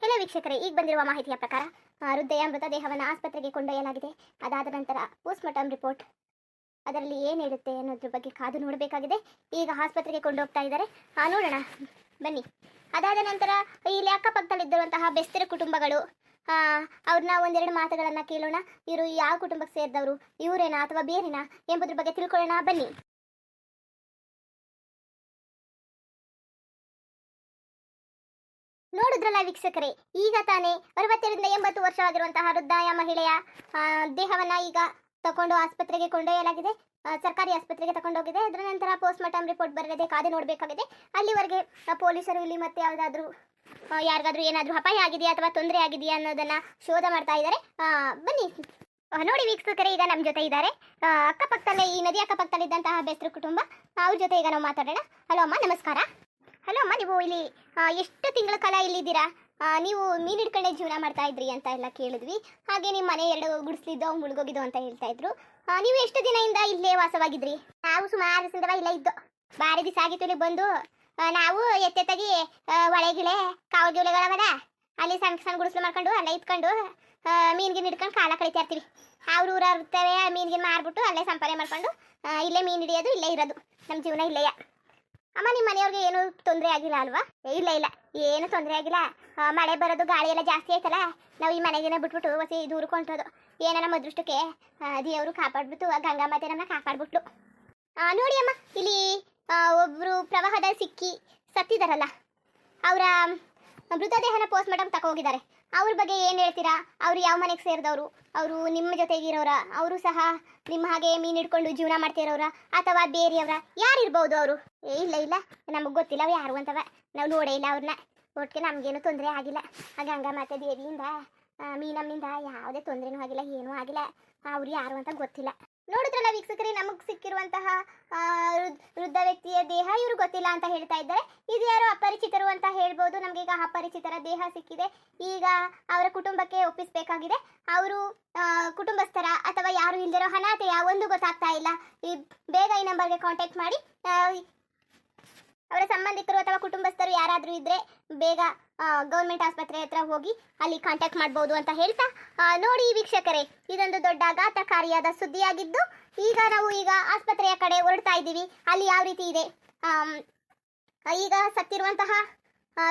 ಎಲ್ಲ ವೀಕ್ಷಕರೇ, ಈಗ ಬಂದಿರುವ ಮಾಹಿತಿಯ ಪ್ರಕಾರ ವೃದ್ಧೆಯ ಮೃತದೇಹವನ್ನು ಆಸ್ಪತ್ರೆಗೆ ಕೊಂಡೊಯ್ಯಲಾಗಿದೆ. ಅದಾದ ನಂತರ ಪೋಸ್ಟ್ಮಾರ್ಟಮ್ ರಿಪೋರ್ಟ್ ಅದರಲ್ಲಿ ಏನು ಹೇಳುತ್ತೆ ಅನ್ನೋದ್ರ ಬಗ್ಗೆ ಕಾದು ನೋಡಬೇಕಾಗಿದೆ. ಈಗ ಆಸ್ಪತ್ರೆಗೆ ಕೊಂಡೋಗ್ತಾ ಇದ್ದಾರೆ, ನೋಡೋಣ ಬನ್ನಿ. ಅದಾದ ನಂತರ ಇಲ್ಲಿ ಅಕ್ಕಪಕ್ಕದಲ್ಲಿದ್ದಿರುವಂತಹ ಬೆಸ್ತರ ಕುಟುಂಬಗಳು, ಅವ್ರನ್ನ ಒಂದೆರಡು ಮಾತುಗಳನ್ನು ಕೇಳೋಣ. ಇವರು ಯಾವ ಕುಟುಂಬಕ್ಕೆ ಸೇರಿದವರು, ಇವರೇನಾ ಅಥವಾ ಬೇರೆನಾ ಎಂಬುದ್ರ ಬಗ್ಗೆ ತಿಳ್ಕೊಳ್ಳೋಣ ಬನ್ನಿ. ನೋಡಿದ್ರಲ್ಲ ವೀಕ್ಷಕರೇ, ಈಗ ತಾನೇ 60ರಿಂದ 80 ವರ್ಷವಾಗಿರುವಂತಹ ವೃದ್ಧಾಯ ಮಹಿಳೆಯ ದೇಹವನ್ನ ಈಗ ತಕೊಂಡು ಆಸ್ಪತ್ರೆಗೆ ಕೊಂಡೊಯ್ಯಲಾಗಿದೆ. ಸರ್ಕಾರಿ ಆಸ್ಪತ್ರೆಗೆ ತಗೊಂಡೋಗಿದೆ. ಅದರ ನಂತರ ಪೋಸ್ಟ್ಮಾರ್ಟಮ್ ರಿಪೋರ್ಟ್ ಬರಲಿದೆ, ಕಾದು ನೋಡಬೇಕಾಗಿದೆ. ಅಲ್ಲಿವರೆಗೆ ಪೊಲೀಸರು ಇಲ್ಲಿ ಮತ್ತೆ ಯಾವುದಾದ್ರೂ ಯಾರಿಗಾದ್ರೂ ಏನಾದರೂ ಅಪಾಯ ಆಗಿದೆಯಾ ಅಥವಾ ತೊಂದರೆ ಆಗಿದೆಯಾ ಅನ್ನೋದನ್ನ ಶೋಧ ಮಾಡ್ತಾ ಇದ್ದಾರೆ. ಬನ್ನಿ ನೋಡಿ ವೀಕ್ಷಕರೇ, ಈಗ ನಮ್ಮ ಜೊತೆ ಇದ್ದಾರೆ. ಅಕ್ಕಪಕ್ಕದಲ್ಲೇ ಈ ನದಿ ಅಕ್ಕಪಕ್ಕದಲ್ಲಿದ್ದಂತಹ ಬೆಸ್ತರ ಕುಟುಂಬ, ಅವ್ರ ಜೊತೆ ಈಗ ನಾವು ಮಾತಾಡೋಣ. ಹಲೋ ಅಮ್ಮ, ನಮಸ್ಕಾರ. ಹಲೋ ಅಮ್ಮ, ನೀವು ಇಲ್ಲಿ ಎಷ್ಟು ತಿಂಗಳ ಕಾಲ ಇಲ್ಲಿದ್ದೀರಾ? ನೀವು ಮೀನು ಹಿಡ್ಕೊಂಡೆ ಜೀವನ ಮಾಡ್ತಾ ಇದ್ರಿ ಅಂತ ಎಲ್ಲ ಕೇಳಿದ್ವಿ. ಹಾಗೆ ನಿಮ್ಮ ಮನೆ 2 ಗುಡಿಸ್ಲಿದ್ದೋ ಮುಳುಗೋಗಿದ್ದೋ ಅಂತ ಹೇಳ್ತಾ ಇದ್ರು. ನೀವು ಎಷ್ಟು ದಿನದಿಂದ ಇಲ್ಲೇ ವಾಸವಾಗಿದ್ರಿ? ನಾವು ಸುಮಾರು ದಿವಸದಿಂದ ಇಲ್ಲೇ ಇದ್ದೋ. ಬಾರಿ ದಿವಸ ಆಗಿತ್ತು ಇಲ್ಲಿ ಬಂದು. ನಾವು ಎತ್ತೆತ್ತಾಗಿ ಹೊಳೆಗಿಳೆ ಕಾವಗಿಳೆಗಳವಲ್ಲ, ಅಲ್ಲಿ ಸಣ್ಣ ಸಣ್ಣ ಗುಡಿಸ್ಲು ಮಾಡ್ಕೊಂಡು ಅಲ್ಲೇ ಇತ್ಕೊಂಡು ಮೀನ್ಗಿನ್ ಹಿಡ್ಕೊಂಡು ಕಾಲ ಕಳಿತಾ ಇರ್ತೀವಿ. ಅವ್ರ ಊರ ಇರ್ತವೆ, ಮೀನ್ಗಿನ್ ಮಾರ್ಬಿಟ್ಟು ಅಲ್ಲೇ ಸಂಪಾದನೆ ಮಾಡ್ಕೊಂಡು ಇಲ್ಲೇ ಮೀನು ಹಿಡಿಯೋದು, ಇಲ್ಲೇ ಇರೋದು. ನಮ್ಮ ಜೀವನ ಇಲ್ಲೇಯ. ಅಮ್ಮ, ನಿಮ್ಮ ಮನೆಯವ್ರಿಗೆ ಏನು ತೊಂದರೆ ಆಗಿಲ್ಲ ಅಲ್ವಾ? ಇಲ್ಲ ಇಲ್ಲ, ಏನು ತೊಂದರೆ ಆಗಿಲ್ಲ. ಮಳೆ ಬರೋದು ಗಾಳಿ ಎಲ್ಲ ಜಾಸ್ತಿ ಆಯ್ತಲ್ಲ, ನಾವು ಈ ಮನೆಗೇನೆ ಬಿಟ್ಬಿಟ್ಟು ಹೊಸ ದೂರಕ್ಕೆ ಹೊಂಟೋದು. ಏನೋ ನಮ್ಮ ಅದೃಷ್ಟಕ್ಕೆ ದೇವರು ಕಾಪಾಡ್ಬಿಟ್ಟು, ಗಂಗಾ ಮಾತೆ ನಮ್ಮನ್ನ ಕಾಪಾಡ್ಬಿಟ್ಲು. ನೋಡಿ ಅಮ್ಮ, ಇಲ್ಲಿ ಒಬ್ಬರು ಪ್ರವಾಹದ ಸಿಕ್ಕಿ ಸತ್ತಿದಾರಲ್ಲ, ಅವರ ಮೃತದೇಹನ ಪೋಸ್ಟ್ಮಾರ್ಟಮ್ ತಗೋಗಿದ್ದಾರೆ. ಅವ್ರ ಬಗ್ಗೆ ಏನು ಹೇಳ್ತೀರಾ? ಅವರು ಯಾವ ಮನೆಗೆ ಸೇರಿದವರು? ಅವರು ನಿಮ್ಮ ಜೊತೆಗಿರೋರ? ಅವರು ಸಹ ನಿಮ್ಮ ಹಾಗೆ ಮೀನು ಹಿಡ್ಕೊಂಡು ಜೀವನ ಮಾಡ್ತಿರೋರ ಅಥವಾ ಬೇರೆಯವರ? ಯಾರಿರ್ಬೋದು ಅವರು? ಇಲ್ಲ ಇಲ್ಲ, ನಮಗೆ ಗೊತ್ತಿಲ್ಲ ಅವು ಯಾರು ಅಂತವ. ನಾವು ನೋಡೇ ಇಲ್ಲ ಅವ್ರನ್ನ. ಒಟ್ಟಿಗೆ ನಮಗೇನು ತೊಂದರೆ ಆಗಿಲ್ಲ. ಗಂಗಾ ಮಾತೆ ದೇವಿಯಿಂದ ಮೀನಮ್ಮಿಂದ ಯಾವುದೇ ತೊಂದರೆನೂ ಆಗಿಲ್ಲ, ಏನೂ ಆಗಿಲ್ಲ. ಅವ್ರು ಯಾರು ಅಂತ ಗೊತ್ತಿಲ್ಲ. ನೋಡಿದ್ರಲ್ಲ ವೀಕ್ಷಕರೇ, ನಮಗೆ ಸಿಕ್ಕಿರುವಂತಹ ವೃದ್ಧ ವ್ಯಕ್ತಿಯ ದೇಹ ಇವರು ಗೊತ್ತಿಲ್ಲ ಅಂತ ಹೇಳ್ತಾ ಇದ್ದಾರೆ. ಇದು ಯಾರು ಅಪರಿಚಿತರು ಅಂತ ಹೇಳ್ಬೋದು. ನಮಗೀಗ ಅಪರಿಚಿತರ ದೇಹ ಸಿಕ್ಕಿದೆ. ಈಗ ಅವರ ಕುಟುಂಬಕ್ಕೆ ಒಪ್ಪಿಸಬೇಕಾಗಿದೆ. ಅವರು ಕುಟುಂಬಸ್ಥರ ಅಥವಾ ಯಾರು ಇಲ್ದಿರೋ ಅನಾಥೆಯ ಒಂದು ಗೊತ್ತಾಗ್ತಾ ಇಲ್ಲ. ಈ ಬೇಗ ಈ ನಂಬರ್ಗೆ ಕಾಂಟ್ಯಾಕ್ಟ್ ಮಾಡಿ. ಅವರ ಸಂಬಂಧಿಕರು ಅಥವಾ ಕುಟುಂಬಸ್ಥರು ಯಾರಾದರೂ ಇದ್ದರೆ ಬೇಗ ಗೌರ್ಮೆಂಟ್ ಆಸ್ಪತ್ರೆ ಹತ್ರ ಹೋಗಿ ಅಲ್ಲಿ ಕಾಂಟ್ಯಾಕ್ಟ್ ಮಾಡ್ಬೋದು ಅಂತ ಹೇಳ್ತಾ, ನೋಡಿ ವೀಕ್ಷಕರೇ, ಇದೊಂದು ದೊಡ್ಡ ಆಘಾತಕಾರಿಯಾದ ಸುದ್ದಿಯಾಗಿದ್ದು ಈಗ ನಾವು ಆಸ್ಪತ್ರೆಯ ಕಡೆ ಹೊರಡ್ತಾ ಇದ್ದೀವಿ. ಅಲ್ಲಿ ಯಾವ ರೀತಿ ಇದೆ, ಈಗ ಸತ್ತಿರುವಂತಹ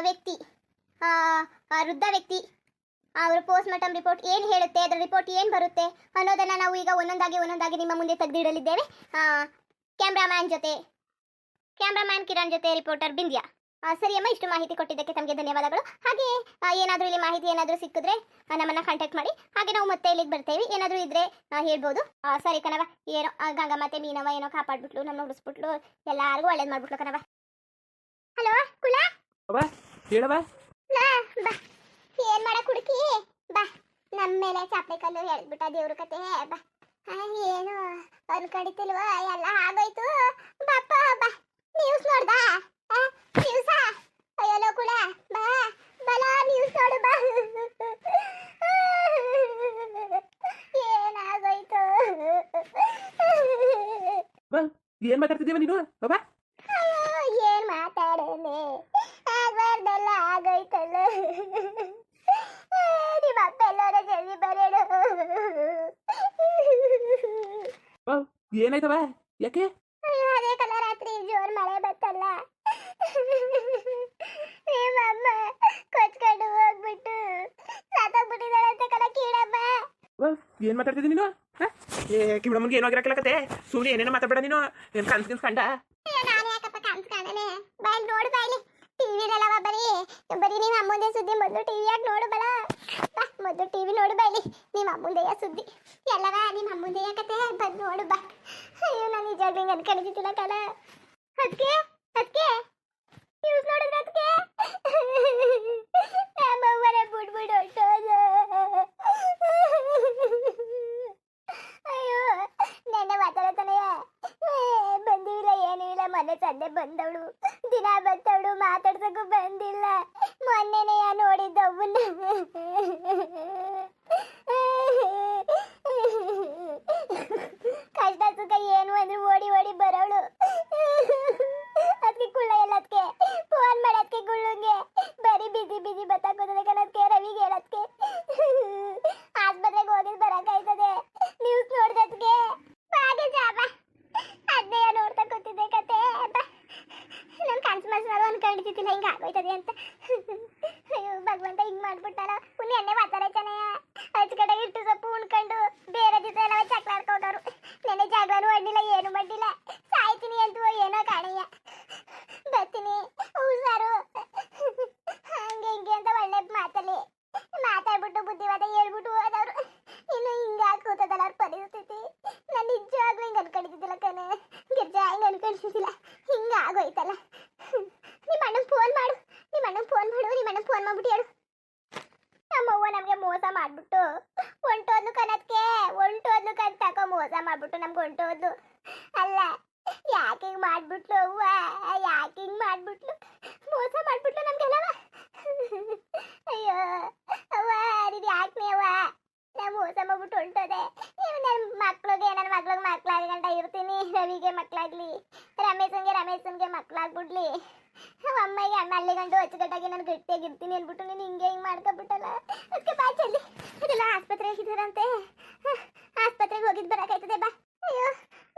ವ್ಯಕ್ತಿ, ವೃದ್ಧ ವ್ಯಕ್ತಿ, ಅವರ ಪೋಸ್ಟ್ಮಾರ್ಟಮ್ ರಿಪೋರ್ಟ್ ಏನು ಹೇಳುತ್ತೆ, ಅದರ ರಿಪೋರ್ಟ್ ಏನು ಬರುತ್ತೆ ಅನ್ನೋದನ್ನು ನಾವು ಈಗ ಒಂದೊಂದಾಗಿ ನಿಮ್ಮ ಮುಂದೆ ತೆಗೆದಿಡಲಿದ್ದೇವೆ. ಕ್ಯಾಮ್ರಾಮ್ಯಾನ್ ಕಿರಣ್ ಜೊತೆ ರಿಪೋರ್ಟರ್ ಬಿಂದ್ಯಾ. ಸರಿ ಅಮ್ಮ, ಇಷ್ಟು ಮಾಹಿತಿ ಕೊಟ್ಟಿದ್ದಕ್ಕೆ ತಮಗೆ ಧನ್ಯವಾದಗಳು. ಹಾಗೆ ಏನಾದರೂ ಇಲ್ಲಿ ಮಾಹಿತಿ ಏನಾದರೂ ಸಿಕ್ಕಿದ್ರೆ ನಮ್ಮನ್ನು ಕಾಂಟ್ಯಾಕ್ಟ್ ಮಾಡಿ. ಹಾಗೆ ನಾವು ಮತ್ತೆ ಇಲ್ಲಿಗೆ ಬರ್ತೇವೆ. ಏನಾದರೂ ಇದ್ರೆ ಹೇಳ್ಬೋದು. ಸರಿ ಕಣವ, ಏನೋ ಗಂಗಾ ಮಾತೆ ಮೀನವ ಏನೋ ಕಾಪಾಡ್ಬಿಟ್ಲು, ನಮ್ಮ ಉಳಿಸ್ಬಿಟ್ಲು, ಎಲ್ಲರಿಗೂ ಒಳ್ಳೇದು ಮಾಡ್ಬಿಟ್ಲು ಕಣವ. ಹಲೋ ಕುಳ, ಹೇಳವ. ಬಾ, ಏನ್ ಮಾಡಕ್ ಹುಡುಕಿ? ಬಾ, ನಮ್ಮ ಮೇಲೆ ಚಾಪೆ ಕಲ್ಲು ಹೇಳ್ಬಿಟ್ಟ ದೇವ್ರ ಕತೆ. ಬಾ, ಏನು ಅನ್ಕಡಿತಿಲ್ವ? ಎಲ್ಲ ಆಗೋಯ್ತು. ಬಾಪ ಬಾ, ನ್ಯೂಸ್ ನೋಡ್ದಾ? ನ್ಯೂಸ? ಅಯ್ಯೋ ಕುಳ, ಬಾ ಬಲ ನ್ಯೂಸ್ ನೋಡು ಬಾ. ಏನಾಗೋಯ್ತು? ಏನ್ ಮಾತಾಡ್ತಿದ್ದೀವ ನೀನು? ಏನ್ ಮಾತಾಡೋನೆ, ಆಗ್ಬಾರ್ದೆಲ್ಲ ಆಗೋಯ್ತಲ್ಲ. ನಿಮ್ಮ ಅಪ್ಪ ಎಲ್ಲರ ಜಲ್ದಿ ಬರೋಣ. ಏನಾಯ್ತವ? ಯಾಕೆ? ಅದೇ ಕಲ ರಾತ್ರಿ ಜೋರ್ ಮಳೆ ಬತ್ತಲ್ಲ, ನಿಮ್ಮಮ್ಮ ಕೊಚ್ಕೊಂಡು ಹೋಗ್ಬಿಟ್ಟು ಸಾತಾಗ್ಬಿಟ್ಟಿದ್ದಾಳೆ ಅಂತ ಕಲ ಕೀಳಮ್ಮ. ಏನ್ ಮಾತಾಡ್ತಿದ್ದಿ ನೀನು? ಕಿವಿಡಮ್ಮನ್ಗೆ ಏನೋ ಆಗಿರಕಲಕತ್ತೆ. ಸುಮ್ಮನೆ ಏನೇನೋ ಮಾತಾಡ್ಬೇಡ ನೀನು. ಏನ್ ಕನ್ಸ್ ಕಂಡ? ನಾನು ಯಾಕಪ್ಪ ಕನ್ಸ್ ಕಾಣನೆ? ಬಾಯ್ ನೋಡು, ಬಾಯ್ಲಿ ಟಿವಿದಲ್ಲವ ಬರೀ ನಿಮ್ಮ ಅಮ್ಮಂದೇ ಸುದ್ದಿ. ಮೊದಲು ಟಿವಿಯಾಗಿ ನೋಡು ಬಲ. ಮೊದಲು ಟಿವಿ ನೋಡು ಬಾಯ್ಲಿ, ನಿಮ್ಮ ಅಮ್ಮಂದೆಯ ಸುದ್ದಿ ಎಲ್ಲವ, ನಿಮ್ಮ ಅಮ್ಮಂದೆಯ ಕತೆ ಬಂದು ನೋಡು ಬಾ. ಅಯ್ಯೋ, ನಾನು ನಿಜವಾಗ್ಲೂ ಹಿಂಗೆ ಅನ್ಕೊಂಡಿದ್ದಿಲ್ಲ ಕಲ. ಅದಕ್ಕೆ ನ್ಯೂಸ್ ನೋಡಿದ್ರೆ ಅದಕ್ಕೆ ನಮ್ಮವ್ವರ ಬಿಡ್ಬಿಡು ಹೊಟ್ಟೋದು. ಅಯ್ಯೋ, ನೆನ್ನೆ ಮಾತಾಡತಾನೆಯ ಬಂದಿಲ್ಲ, ಏನೂ ಇಲ್ಲ. ಮೊನ್ನೆ ಸಂಡೆ ಬಂದವಳು, ದಿನ ಬಂದವಳು, ಮಾತಾಡ್ಸಕ್ಕೂ ಬಂದಿಲ್ಲ. ಮೊನ್ನೆನೆಯ ನೋಡಿದ್ದವನ್ನ. ಕಷ್ಟ ಸುಖ ಏನು ಅಂದ್ರೆ ಓಡಿ ಓಡಿ ಬರೋಳು. ಅದಕ್ಕೆ ಕುಳ್ಳ ಎಲ್ಲ ಅದಕ್ಕೆ ಫೋನ್ ಮಾಡೋದಕ್ಕೆ ಗುಳ್ಳಂಗೆ ಬರೀ ಬಿಸಿ ಬತ್ತಾಕೋದಕ್ಕೆ ಆಗ್ತದೆ ಅಂತ. ಅಯ್ಯೋ ಭಗವಂತ ಹಿಂಗ್ ಮಾಡ್ಬಿಟ್ಟಲ್ಲ. ಫುಲ್ ಎಣ್ಣೆ ಮಾತಾಡ ಚೆನ್ನಾಯ ಹಚ್ಕಡೆಗೆ ಇಟ್ಟು ಸೊಪ್ಪು ಉಣ್ಕೊಂಡು ಬೇರೆ ದಿವಸ ಎಲ್ಲ ಚಕ್ಲಾಡ್ಕೊಂಡವ್ರು. ನೆನೆ ಜಾಗ್ಲೂ ಅಡ್ಡಿಲ್ಲ, ಏನು ಮಾಡಿಲ್ಲ. ಸಾಯ್ತೀನಿ ಅಂತೂ ಏನೋ ಕಾಣಯ್ಯ. ಬರ್ತೀನಿ ಹುಷಾರು. ಹಂಗೆ ಹಿಂಗೆ ಅಂತ ಒಳ್ಳೆ ಮಾತಲ್ಲಿ ಮಾತಾಡ್ಬಿಟ್ಟು ಬುದ್ಧಿವಾದ ಹೇಳ್ಬಿಟ್ಟು ಹೋದವ್ರು. ಇನ್ನು ಹಿಂಗ ಕೂತದಲ್ಲ ಅವ್ರ ಪರಿಸ್ಥಿತಿ. ನಾನು ನಿಜವಾಗ್ಲೂ ಹಿಂಗೆ ಅನ್ಕೊಂಡಿದ್ದಿಲ್ಲ ಕಣೆ ಗಿರ್ಜಾ, ಹಿಂಗೆ ಅನ್ಕೊಂಡಿದ್ದಿಲ್ಲ. ಹಿಂಗ ಆಗೋಯ್ತಲ್ಲ. ನಿಮ್ಮ ಅಣ್ಣಂಗೆ ಫೋನ್ ಮಾಡು, ನಿಮ್ಮ ಅಣ್ಣಂಗೆ ಫೋನ್ ಮಾಡ್ಬಿಟ್ಟು ಹೇಳು. ನಮ್ಮವ್ವ ನಮಗೆ ಮೋಸ ಮಾಡ್ಬಿಟ್ಟು ಹೊಂಟೋದ್ಲು ಕಣದ್ಕೆ, ಹೊಂಟೋದ್ಲು ತಕೋ ಮೋಸ ಮಾಡ್ಬಿಟ್ಟು ನಮ್ಗೆ ಹೊಂಟೋದ್ಲು. ಅಲ್ಲ ಯಾಕೆ ಹಿಂಗೆ ಮಾಡ್ಬಿಟ್ಲು ಅವ್ವ, ಯಾಕೆ ಹಿಂಗೆ ಮಾಡ್ಬಿಟ್ಲು, ಮೋಸ ಮಾಡ್ಬಿಟ್ಲು ನಮ್ಗೆಲ್ಲವ. ಅಯ್ಯೋ ಅವ್ವ ನೀನು ಯಾಕೆ ಅವ್ವ ನಾ ಮೋಸ ಮಾಡ್ಬಿಟ್ಟು ಹೊಂಟೋದೆ. ನನ್ನ ಮಕ್ಳಿಗೆ ನನ್ನ ಮಕ್ಳಾಗಂಟ ಇರ್ತೀನಿ. ರವಿಗೆ ಮಕ್ಳಾಗ್ಲಿ, ರಮೇಶನ್ಗೆ ಮಕ್ಳಾಗ್ಬಿಡ್ಲಿ. ಅಮ್ಮಗೆ ಅಲ್ಲಿ ಗಂಟು ಅಚ್ಚುಕಟ್ಟಾಗಿ ನಾನು ಗಟ್ಟಿಯಾಗಿರ್ತೀನಿ ಅಂದ್ಬಿಟ್ಟು ನೀನು ಹಿಂಗೆ ಹಿಂಗೆ ಮಾಡ್ಕೊಬಿಟ್ಟಲ್ಲ. ಅದಕ್ಕೆ ಬಾ ಚಲ್ಲಿ, ಅದೆಲ್ಲ ಆಸ್ಪತ್ರೆಗೆ ಇದ್ದಾರಂತೆ. ಆಸ್ಪತ್ರೆಗೆ ಹೋಗಿದ್ದು ಬರೋಕ್ಕಾಯ್ತದೆ ಬಾ. ಅಯ್ಯೋ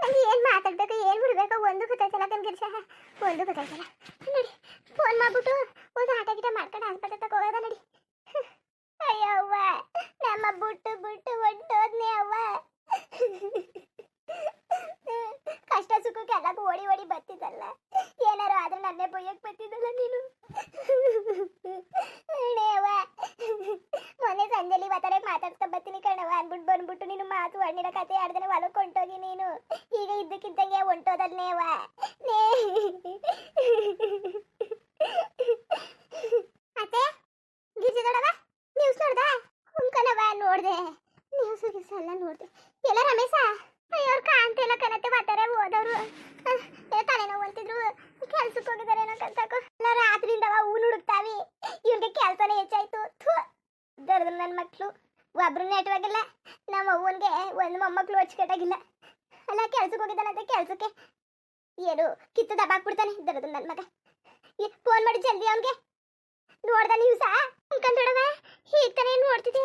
ನನಗೆ ಏನು ಮಾತಾಡ್ಬೇಕು ಏನು ಬಿಡ್ಬೇಕು ಒಂದು ಗೊತ್ತಾಯ್ತಲ್ಲ ಕಣ್ಗಿರ್ಷ, ಒಂದು ಗೊತ್ತಾಯ್ತಲ್ಲ. ನೋಡಿ ಫೋನ್ ಮಾಡ್ಬಿಟ್ಟು ಒಂದು ಆಟ ಗಿಟ ಮಾಡ್ಕೊಂಡು ಆಸ್ಪತ್ರೆ ತಗೋ ಹೋಗೋದ ನೋಡಿ. ಅಯ್ಯೋ ಅವ್ವ ನಮ್ಮ ಬಿಟ್ಟು ಹೊಂಟೋದ್ನೆ ಅವ್ವ. ಕಷ್ಟ ಸುಖಕ್ಕೆ ಎಲ್ಲ ಓಡಿ ಬರ್ತಿದ್ದಲ್ಲ. ಏನಾರು ಆದ್ರೆ ನನ್ನೇ ಬೊಯ್ಯಕ್ಕೆ ಬರ್ತಿದ್ದಲ್ಲ ನೀನು. ಅವ್ವ ಮೊನ್ನೆ ಸಂಜೆಲಿ ಮಾತಾಡ ಮಾತಾಡ್ಸ್ಕೊಂಡ್ ಬರ್ತೀನಿ ಕಣವ ಅಂದ್ಬಿಟ್ಟು ಬಂದ್ಬಿಟ್ಟು ನೀನು ಮಾತು ಹಣ್ಣಿನ ಕತೆ ಆಡ್ದೇನೆ ಹೊಲಕ್ಕೆ ಹೊಂಟೋಗಿ ನೀನು. ಈಗ ಇದ್ದಕ್ಕಿದ್ದಂಗೆ ಹೊಂಟೋದಲ್ನೇ ಅವ್ವ. ಅತ್ತೆ ಗಿರ್ಜಿ ದೊಡವ ನ್ಯೂಸ್ ನೋಡ್ದ? ಹುಂಕನವ ನೋಡ್ದೆ, ನ್ಯೂಸ್ ಎಲ್ಲ ನೋಡ್ದೆ. ಎಲ್ಲ ರಮೇಶ ಅಯ್ಯೋರ್ ಕಾಣ್ತಿಲ್ಲ ಕಣತ್ತೆ ಮಾತಾರೆ ಹೋದವ್ರು. ತಲೆನೋವು ಅಂತಿದ್ರು, ಕೆಲ್ಸಕ್ಕೆ ಹೋಗಿದ್ದಾರೆ ಏನೋ ಕಲ್ತಕೋ. ಎಲ್ಲ ರಾತ್ರಿಯಿಂದವ ಹೂನ್ ಹುಡುಕ್ತಾವಿ. ಇವ್ರಿಗೆ ಕೆಲ್ಸನೇ ಹೆಚ್ಚಾಯ್ತು. ದೊಡ್ಡ ನನ್ನ ಮಕ್ಳು ಒಬ್ರು ನೆಟ್ವಾಗಿಲ್ಲ. ನಮ್ಮ ಅವ್ವನ್ಗೆ ಒಂದು ಮೊಮ್ಮಕ್ಳು ಅಚ್ಚುಕಟ್ಟಾಗಿಲ್ಲ. ಅಲ್ಲ ಕೆಲ್ಸಕ್ಕೆ ಹೋಗಿದ್ದಾನಂತೆ, ಕೆಲ್ಸಕ್ಕೆ ಏನು ಕಿತ್ತು ದಬ್ಬಾಕ್ಬಿಡ್ತಾನೆ ದೊಡ್ಡ ನನ್ನ ಮಗ. ಫೋನ್ ಮಾಡಿ ಜಲ್ದಿ ಅವನ್ಗೆ. ನೋಡ್ದ ನ್ಯೂಸಾ ಅನ್ಕೊಂಡೊಡವ? ಈಗ ತಾನೇ ನೋಡ್ತಿದ್ದೆ.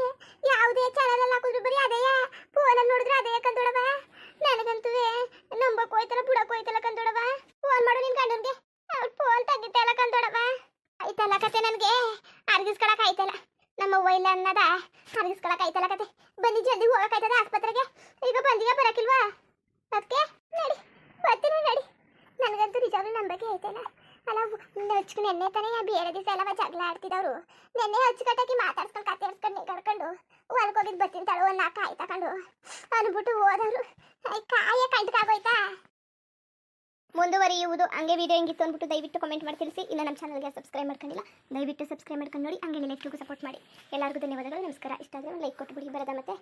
ಯಾವುದೇ ಚಾನಲ್ ಅಲ್ಲಿ ಹಾಕಿದ್ರು ಬರೀ ಅದೇಯ, ಫೋನಲ್ಲಿ ನೋಡಿದ್ರೆ ಅದೇ ಕಂದೊಡವ. ನನಗಂತೂ ನಂಬಕ್ ಹೋಯ್ತಲ್ಲ ಬುಡಕ್ ಹೋಯ್ತಲ್ಲ ಕಂದೊಡವ. ಫೋನ್ ಮಾಡು ನಿನ್ ಗಂಡನ್ಗೆ, ಅವ್ರು ಫೋನ್ ತೆಗಿತಲ್ಲ ಕಂದೊಡವ. ಆಯ್ತಲ್ಲ ಕತೆ, ನನಗೆ ಅರ್ಗಿಸ್ಕೊಳಕ್ ಆಯ್ತಲ್ಲ. ನಮ್ಮ ಅವ್ವ ಇಲ್ಲ ಅನ್ನದ ಅರ್ಗಿಸ್ಕೊಳಕ್ ಆಯ್ತಲ್ಲ ಕತೆ. ಬನ್ನಿ ಜಲ್ದಿ ಹೋಗಕ್ಕಾಯ್ತದ ಆಸ್ಪತ್ರೆಗೆ. ಈಗ ಬಂದಿಗೆ ಬರಕಿಲ್ವಾ? ಅದಕ್ಕೆ ನಡಿ ಬರ್ತೀನಿ ನಡಿ. ನನಗಂತೂ ನಿಜವಾಗ್ಲೂ ನಂಬಕ್ಕೆ ಆಯ್ತಲ್ಲ. ಅಲ್ಲ ಹಚ್ಕೊಂಡು ನೆನ್ನೆ ತಾನೇ ಬೇರೆ ದಿವಸ ಎಲ್ಲ ಜಗಳ ಆಡ್ತಿದ್ದವ್ರು. ನೆನ್ನೆ ಹಚ್ಕಟ್ಟಾಗಿ ಮಾತಾಡ್ಸ್ಕೊಂಡು ಕತೆ ಆಡ್ಸ್ಕೊಂಡು ನೆಗಾಡ್ಕೊಂಡು ಹೊಲ್ಗೆ ಹೋಗಿದ್ದು ಬರ್ತೀನಿ ತಳು ಒಂದು 4 ಕಾಯಿ ತಗೊಂಡು ಅಂದ್ಬಿಟ್ಟು ಹೋದವರು. ಕಾಯ ಕಂಟಕಾಗೋಯ್ತಾ? ಮುಂದುವರಿಯುವುದು. ಹಂಗೆ ವಿಡಿಯೋ ಹೆಂಗಿತ್ತು ಅಂದ್ಬಿಟ್ಟು ದಯವಿಟ್ಟು ಕಮೆಂಟ್ ಮಾಡಿ ತಿಳಿಸಿ. ಇನ್ನು ನಮ್ಮ ಚಾನಲ್ಗೆ ಸಬ್ಸ್ಕ್ರೈಬ್ ಮಾಡ್ಕೊಂಡಿಲ್ಲ, ದಯವಿಟ್ಟು ಸಬ್ಸ್ಕ್ರೈಬ್ ಮಾಡ್ಕೊಂಡು ನೋಡಿ. ಹಂಗೆ ಲೈಕ್ಗೂ ಸಪೋರ್ಟ್ ಮಾಡಿ. ಎಲ್ಲರಿಗೂ ಧನ್ಯವಾದಗಳು, ನಮಸ್ಕಾರ. ಇಷ್ಟ ಆದರೆ ಒಂದು ಲೈಕ್ ಕೊಟ್ಟು ಬಿಡಿ ಬರೋದ ಮತ್ತೆ.